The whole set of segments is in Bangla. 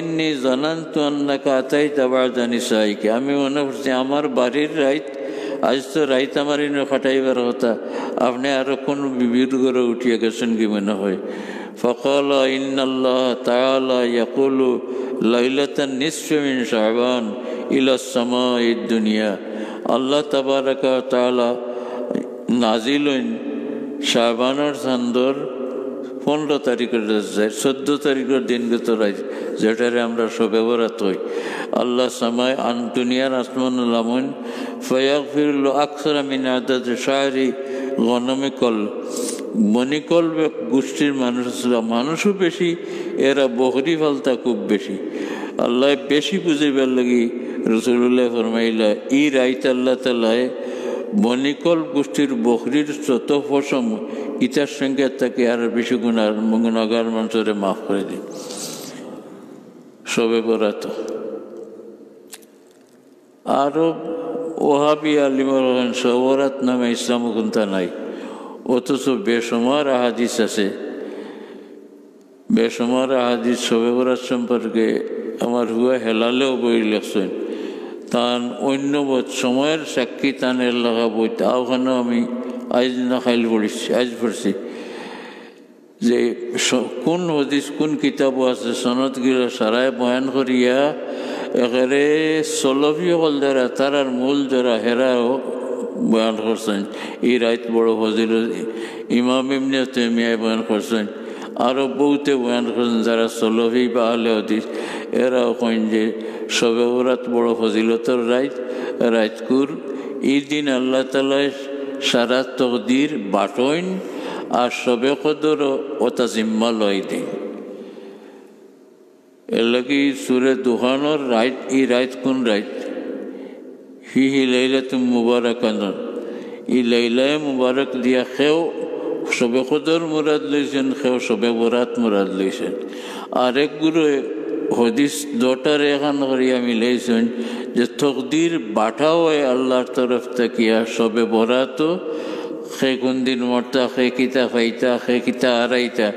ইন্নী জানান্তু আন্নাকা আতাইতা বা'দা নিসাইকা, আমি মনে করছি আমার বাড়ির রাইত, আজ তো রাইত আমার ইনো খাটাইবার কথা, আপনি আরো কোন বিবির ঘরে উঠিয়া গেছেন কি মনে হয়। ফাকালা ইন্নাল্লাহ তাআলা ইয়াকুলু লাইলাতান নিসফি মিন শাবান ইলা সামাইদ দুনিয়া, আল্লাহ তাবারাকা ওয়া তাআলা নাজিল হইন শাবানের চাঁদর 15 তারিখের যায়, 14 তারিখের দিনগত রাত, যেটারে আমরা শবে বরাত হই। আল্লাহ সামায় আন দুনিয়ার আসমানুল আমন ফায়াগফিরু আকসারা মিন আদাদ শাহরি গনমিকল, মনিকল গোষ্ঠীর মানুষও বেশি, এরা বকরি ফালতা খুব বেশি। আল্লাহ বেশি বুঝিবার লাগি রাসূলুল্লাহ ফরমাইলা, ই রাইত আল্লাহ তাআলায় বনিকল গোষ্ঠীর বকরির যত ফসম ইতার সঙ্গে তাকে আর বেশি গুণাগার মানুষরে মাফ করে দিন। শবে বরাত আরো ওহাবি আলিমর শবে বরাত নামে ইসলাম গ্রন্থা নাই, অথচ বেসমার আহাদিস আছে। বেসমার আহাদিস শবে বরাত সম্পর্কে আমার হুয়া হেলালেও বই লেখছেন, তান অন্য সময়ের সাক্ষী তানের লাগা বই, ওখানে আমি আজ না খাইল পড়েছি, আজ পড়ছি যে কোন হদিস কোন কিতাব আছে সনদ গিরা সারায় বয়ান করিয়া একেবারে সলভি হল যারা তারার মূল যারা হেরাও বয়ান করছেন। এই রাত বড় ফজিলত ইমাম ইবনে তাইমিয়া বয়ান করছেন, আরও বহুতে বয়ান করছেন যারা সলভি বা আহলে হদিস, এরাও কইন যে শবে বরাত বড় ফজিলতের রাতকুর। এই দিন আল্লাহ তাআলা সারা তকদির বাটইন আর শবে কদর ওটা জিম্মা লয় দিন। এর লাগি সূরা দুখানোর রাত, এই রাত কোন রাত? ফিহি লাইলাতুম মুবারাকাতুন, এই লাইলায়ে মুবারক দিয়া খেও শবে কদর মুরাদ লইছেন, খেও শবে বরাত মুরাদ লইছেন। আরেক গুরু হদিস দুটার এখান করিয়া মিলাইছেন যে তকদির বাটাও আল্লাহর তরফ থাকিয়া শবে বরাতও সে কোন দিন মরতা, সে কিতা খাইতা, সে কিতা আড়াইতা,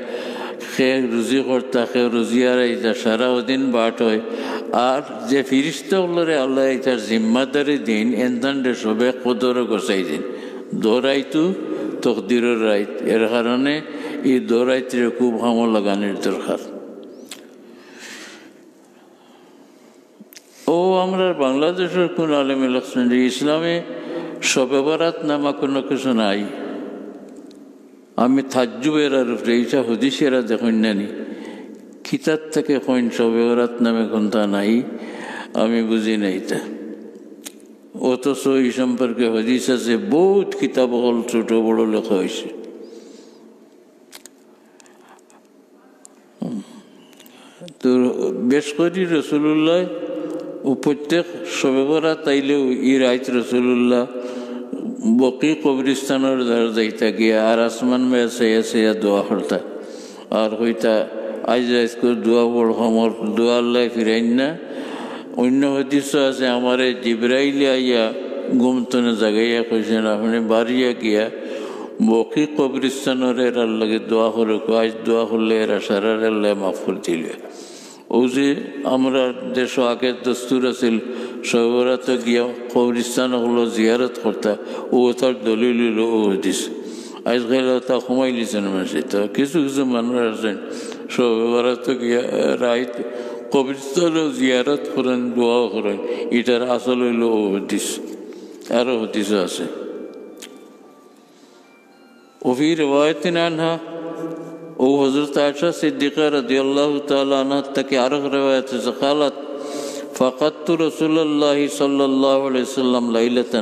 সে রুজি করতা, সে রুজি আড়াইতা, সারা দিন বাট হয়। আর যে ফিরিস্তাগুলোরে আল্লাহ এটার জিম্মাদারি দিন এনতান্ডে শবে কদরও গোছাই দিন, দৌড়াইতো তকদিরের রাইত। এর কারণে এই দৌড়াইতে খুব হামল লাগানোর দরকার। ও আমরা বাংলাদেশের কোন আলেমে লক্ষণ যে ইসলামে শবে বরাত নামা কোনো কিছু নাই। আমি তাজ্জুবের আর এইটা হদিসেরা দেখুন নানি কিতাব থেকে কইন শবে বরাত নামে কোনটা নাই, আমি বুঝি নাই তা। অথচ এই সম্পর্কে হদিস আছে, বহুত কিতাব হল ছোট বড় লেখা হয়েছে। তো বেশ করি রাসূলুল্লাহ ও প্রত্যেক শবে বরাত আইলেও ই রাত রাসূলুল্লাহ বকি কবরিস্তানের দ্বারা যাইতা গিয়া আর আসমান মে এসে দোয়া করতা আর হইতা আজ দোয়া বড় আমার দোয়া আল্লাহ ফিরাইন না। অন্য হদিস আছে, আমারে জিবরাইল আইয়া গুমতনে জাগাইয়া কইছেন আপনি বাড়িয়া গিয়া বকি কবরিস্তানের এরার লাগে দোয়া করে, আজ দোয়া করলে এরা সারার আল্লাহ মাফ করে দিলে। ও যে আমরা দেশ আগে দস্তুর আছিল শবে বরাতে গিয়া কবরিস্তান হলো জিয়ারত করতা, ও তার দলিল হইল ও হদিস। আজকাল তা কমাই দিয়েছেন মানুষে। তো কিছু কিছু মানুষ আছেন শবে বরাতে গিয়া রাইত কবরিস্তানও জিয়ারত করেন, দোয়াও করেন, এটার আসল হইল ও হদিস। আরও হদিসও আছে। وفي رواية عنها ও হযরত আয়েশা সিদ্দিকা রাদিয়াল্লাহু তাআলা আনহা থেকে আরেক রওয়ায়াত আছে, قالت فقدت رسول الله صلى الله عليه وسلم ليلة,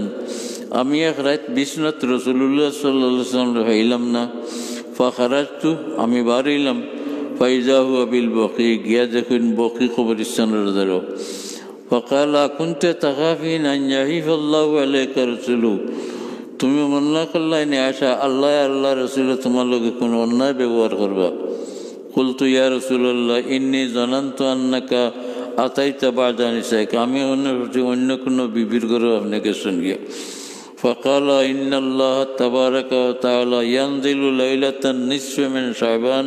আমি এক রাত বিছনাত রাসূলুল্লাহ সাল্লাল্লাহু আলাইহি ওয়াসাল্লাম হইলাম না। فخرجت, আমি বাড়িলাম, فإذا هو بالبقيع, গিয়া দেখুন বকি কবরস্থানের দ্বারা। فقال كنت تخافين أن يحيف الله عليك رسوله, তুমি মনে করলাই নি আশা আল্লাহ আল্লাহ রসুল তোমার লোকে কোনো অন্যায় ব্যবহার করবা। কুলতু ইয়া রাসূলুল্লাহ ইন্নী জানান্তু আন্নাকা আতাইতা বা'দা নিসাইকা, আমি অন্য কোনো বিবির ঘরে আপনি গেছেন গিয়া। ফাকালা ইন্নাল্লাহ তাবারাকা ওয়া তাআলা ইয়ানজিলু লাইলাতান নিসফি মিন শাবান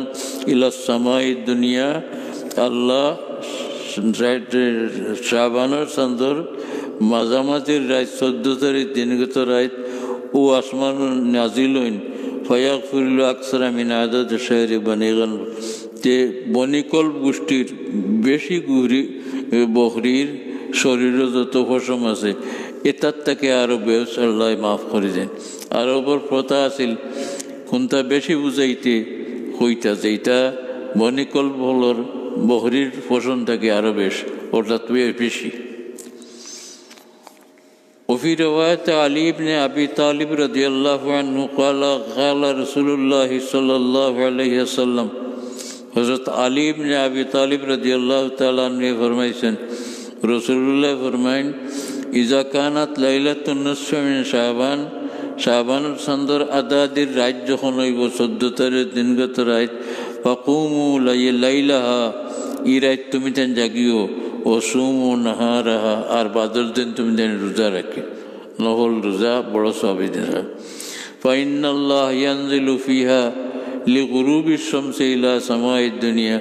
ইলা সামাইদ দুনিয়া, আল্লাহ শাবানোর চন্দ্র মাঝামাঝির রাত 14 তারিখ দিনগত রাত ও আসমান নাজিল হইন ফয়াক ফুরিল আকসারা মিন আদাদ শাহরি বানিগান তে বনিকল গোষ্ঠীর বেশি বকরির শরীরে যত পশম আছে এটার থেকে আরো বেশ আল্লাহ মাফ করে দেন। আর ওপর প্রথা আছিল কোনটা বেশি বুঝাইতে হইতা যেটা বনিকল বলর বকরির পশম থেকে আরো বেশ ওটা তুই বেশি। وفي رواية علي بن أبي طالب رضي الله عنه قال قال رسول الله صلى الله عليه وسلم حضرت علي بن أبي طالب رضي الله تعالى عنه فرمائشن রসুল্লাহ ফরমাইন ইজা কানাত লাইলাতুন নিসফ মিন শাবান শাবানের চন্দ্র আদাদির রাত যখন হইব 14 তারিখ দিনগত রাত ফাকুমু লাইলাহা ই রাত তুমি তেন জাগিও ও সুমু নাহারাহা আর বাদল দিন তুমি তেন রোজা রাখি নহল রোজা বড় সওয়াবী দিন। ফাইন্নাল্লাহ ইয়ানজিলু ফিহা লিগুরুবি শামসি ইলা সামাইদ দুনিয়া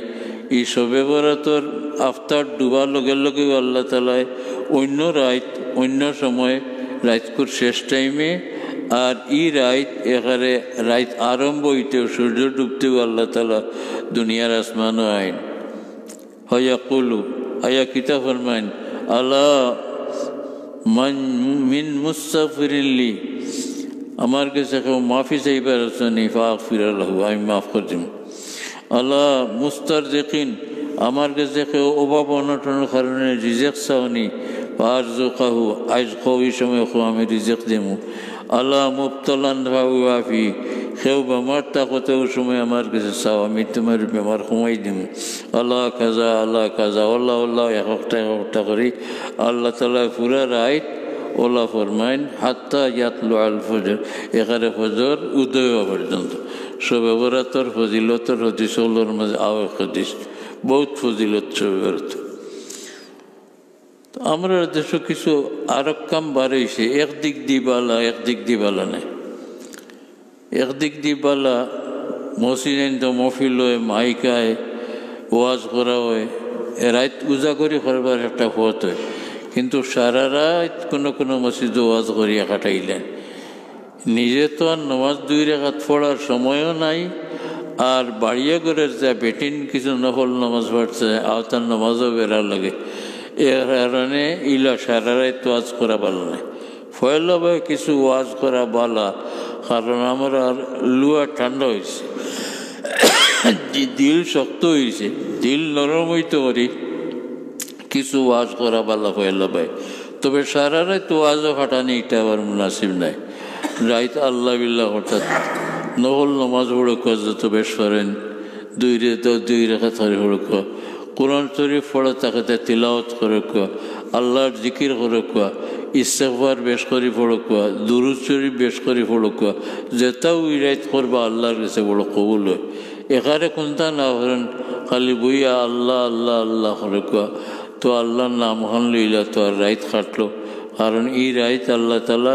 এই শবে বরাতর আফতার ডুবার লগে লগে আল্লাহ তাআলা অন্য রাত অন্য সময় রাতকুর শেষ টাইমে আর ই রাত এখানে রাত আরম্ভ হইতেও সূর্য ডুবতেও আল্লাহ তাআলা দুনিয়ার আসমানও আইন হয়াকুলু আয়া কিতা ফরমাইন আলা মান মিন মুস্তাগফিরিল্লি আমার কাছে কেউ মাফি চাইবার আছে নি ফাগফির লাহু আমি মাফ করে দিব। আল্লাহ মুস্তারজিকিন আমার কাছে কেউ অভাব অনটনের কারণে রিজেক চাওনি ফারজুকাহু আজ কই সময় আমি রিজেক দেবো। আল্লাহ মুবতলান ভাফি কেউ বেমার থাকতেও সময় আমার কাছে চাও আমি তোমার বেমার কমাই দিব। আল্লাহ কাজা আল্লাহ আল্লাহ একটা করি আল্লাহ তাআলা পুরা রাত ওলা ফরমাইন হাত্তা ইয়াতলু আল ফজর এখানে ফজর উদয় পর্যন্ত। শবে বরাতর ফজিলতর হদিসগুলোর মাঝে আও হদিস বহুত ফজিলত শবে বরাত। আমরা দেশে কিছু আরক কাম বাড়াইছে একদিক দি বালা একদিক দি বালা নাই। একদিক দি বালা মসজিদ তো মহফিল হয় মাইকায় ওয়াজ করা হয় রাত উজাগরি করবার একটা পথ হয় কিন্তু সারা রাত কোনো কোনো মসজিদে ওয়াজ করিয়া কাটাইলেন। নিজে তো আর নামাজ 2 রাকাত পড়ার সময়ও নাই আর বাড়িয়ে করে যা বেটিন কিছু নফল নামাজ পড়ছে আওতার নামাজও বেড়ার লাগে এর কারণে ইলা সারা রাত ওয়াজ করা ভালো নাই। ফয়লাভাবে কিছু ওয়াজ করা বালা কারণ আমার আর লুয়া ঠান্ডা হয়েছে দিল শক্ত হয়েছে দিল নরম হইতে পারি কিছু ওয়াজ করা বালা ফয়লাভাবে। তবে সারা রাত ওয়াজও খাটানি এটা আবার মুনাসিব নাই। রাইত আল্লাহ বিল্লাহ অর্থাৎ নফল নামাজ পড়ক যত বেশ করেন 2 রাকাত পড়ক কোরআন শরীফ পড়া তাকে তিলাওয়াত করক আল্লাহর জিকির করক ইস্তেগফার বেশ করে পড়ক দুরূদ শরীফ বেশ করে পড়ক যেটাও রাত করবা আল্লাহর কাছে বড় কবুল হয়। এখানে কোনটা না করেন খালি বইয়া আল্লাহ আল্লাহ আল্লাহ করক তো আল্লাহর নাম হন লইলা তো আর রাত কাটলো। কারণ এই রাত আল্লাহ তাআলা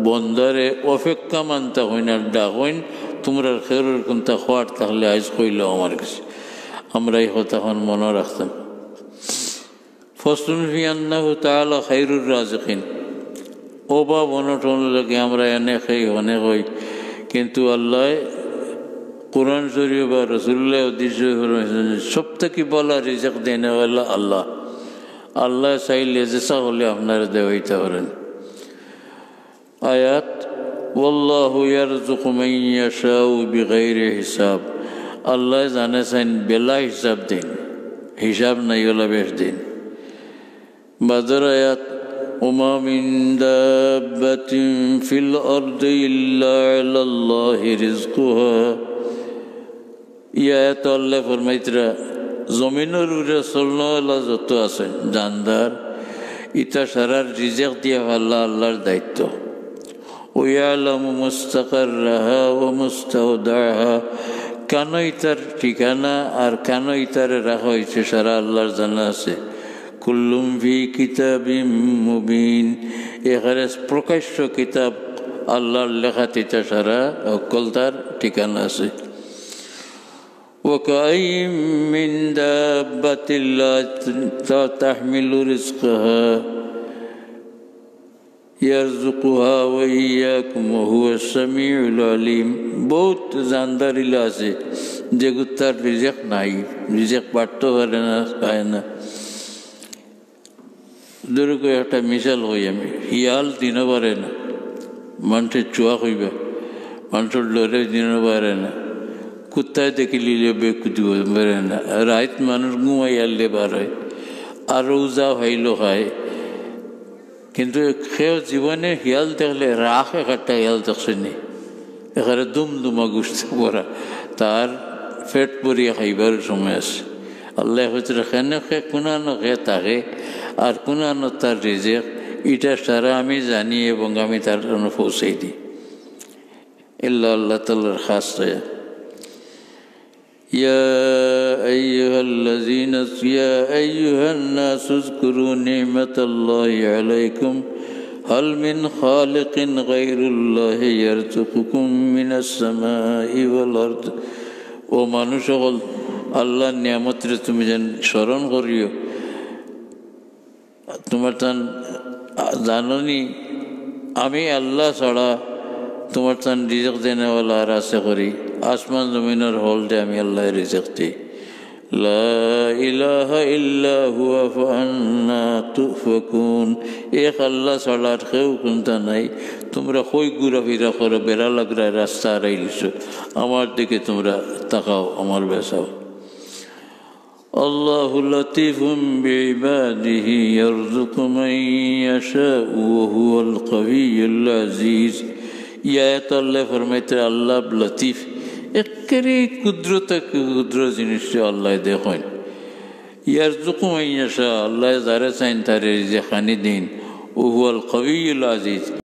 বন্দারে অপেক্ষা মানতা হইন আর ডাক হইন তোমরা খেরের কোনটা খোয়ার তাহলে আজ কইল আমার কাছে আমরা এই হতাখন মনে রাখতাম। ফসলুন ফি আন্নাহু তাআলা খায়রুর রাজিকিন অভাব অনটন লাগে আমরা এনে খাই অনেক হই কিন্তু আল্লাহ কোরআন শরীফ বা রাসূলুল্লাহ সব থেকে বলা রিজিক দেনেওয়ালা আল্লাহ। আল্লাহ চাইলে যেসা হলে আপনারা দেওয়াইতে পারেন। আয়াত ওয়াল্লাহু ইয়ারযুকু মান ইয়াশাউ বিগাইরি হিসাব আল্লাহ জানে চাইন বেলা হিসাব দিন হিসাব নাই ওলা বেশ দিন। বাদর আয়াত ওমা মিন দাব্বাতিন ফিল আরদি ইল্লা আলাল্লাহি রিজকুহা আয়াত আল্লাহ ফরমাইতরা জমিনের উপরে চলনওয়ালা যত আছে জানদার ইটা সারার রিজিক দিয়া আল্লাহ আল্লাহর দায়িত্ব। ওয়ালামু মুস্তাকাররাহা ওয়া মুস্তাওদাহা কেন ইতার ঠিকানা আর কেন ইতারে রাখা হয়েছে সারা আল্লাহর জানা আছে। কুল্লুম ফি কিতাবিম মুবিন এখানে প্রকাশ্য কিতাব আল্লাহর লেখা তিতা সারা অকল তার ঠিকানা আছে। وكأين من دابة لا تحمل رزقها يرزقها وإياكم وهو السميع العليم बहुत जानदार इला से जगुत्तर रिजक नाई रिजक पाटतो पारे ना खाए ना दूर को एक मिसाल हो ये में हियाल दिनों बारे ना मानते चुआ कोई बे मानते लोरे दिनों बारे ना कुत्ता देखी लीले बेकुदियो बारे ना रात मानुष गुआ याल ले बारे आरोजा भाई लोग आए किंतु खेव जीवने हियाल देखले राखे कट्टा हियाल देखने এখানে দুমদুমা গোষ্ঠী পড়া তার পেট পরিয়া খাইবার সময় আছে আল্লাহ হচ্ছে খেনে খে কোনানো খে তাকে আর কোনানো তার রিজেক এটা সারা আমি জানি এবং আমি তার জন্য পৌঁছাই দিই ইল্লা আল্লাহ তাআলার খাস রায় ইয়া আইয়ুহান নাস উযকুরু নি'মাতাল্লাহি আলাইকুম هل من خالق غير الله يرزقكم من السماء والأرض ও মানুষ সকল আল্লাহর নিয়ামতরে তুমি যেন স্মরণ করিও তোমার তান জাননি আমি আল্লাহ ছাড়া তোমার তান রিজক দেনেওয়ালা আর আশা করি আসমান জমিনের হলতে আমি আল্লাহর রিজক দিই লা ইলাহা ইল্লা হুয়া ফান্না তুফাকুন এক আল্লাহ ছাড়া আর কেউ কোনটা নাই তোমরা কই ঘুরাফেরা করো বেড়া লাগরা রাস্তা হারাইলিছ আমার দিকে তোমরা তাকাও আমার বেসাও আল্লাহু লতীফুম বিইবাদিহি ইয়ারযুকু মান ইয়াশাউ ওয়া হুয়াল কাবিয়্যুল আজিজ ইয়াত আল্লাহ ফরমাইতে আল্লাহ লতীফ একেবারে কুদরত জিনিসটা আল্লাহ দেখেন ইয়ারযুকু মান ইয়াশা আল্লাহ যারা চাইন তারে রিজক খানি দিন ও হুয়াল কাবিয়্যুল আজিজ